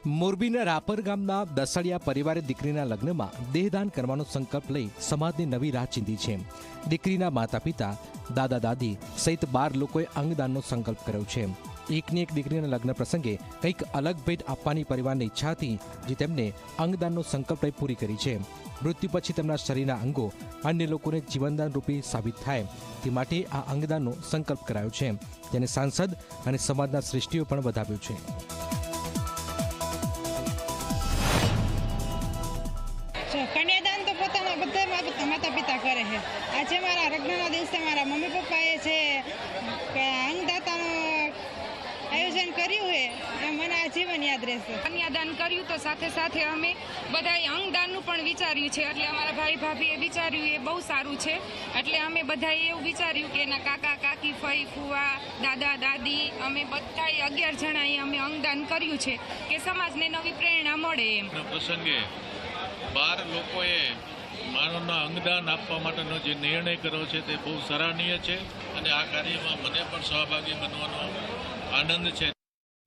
મોરબીના રાપર ગામના દસડિયા પરિવારે દીકરીના લગ્નમાં દેહદાન કરવાનો સંકલ્પ લઈ સમાજની નવી રાહ ચીંધી છે। દીકરીના માતા પિતા, દાદા દાદી સહિત 12 લોકોએ અંગદાનનો સંકલ્પ કર્યો છે। એકની એક દીકરીના લગ્ન પ્રસંગે કંઈક અલગ ભેટ આપવાની પરિવારની ઈચ્છા હતી, જે તેમને અંગદાનનો સંકલ્પ લઈ પૂરી કરી છે। મૃત્યુ પછી તેમના શરીરના અંગો અન્ય લોકોને જીવનદાન રૂપી સાબિત થાય તે માટે આ અંગદાનનો સંકલ્પ કરાયો છે, જેને સાંસદ અને સમાજના શ્રેષ્ઠીઓ પણ વધાવ્યું છે। કન્યાદાન તો પોતાના બધા માતા પિતા કરે છે। આજે મારા લગ્નના દિવસે મારા મમ્મી પપ્પાએ છે કે અંગદાતાનું આયોજન કર્યું છે, એ મને આજીવન યાદ રહેશે। કન્યાદાન કર્યું તો સાથે સાથે અમે બધાએ અંગદાનનું પણ વિચાર્યું છે, એટલે અમારા ભાઈ ભાભીએ વિચાર્યું એ બહુ સારું છે। એટલે અમે બધાએ એવું વિચાર્યું કે એના કાકા કાકી, ફઈ ફુવા, દાદા દાદી અમે બધાએ 11 જણાએ અમે અંગદાન કર્યું છે કે સમાજને નવી પ્રેરણા મળે એમ। પ્રસંગે 12 લોકોએ માનવના અંગદાન આપવા માટેનો જે નિર્ણય કર્યો છે તે બહુ સરાહનીય છે અને આ કાર્યમાં મને પણ સહભાગી બનવાનો આનંદ છે।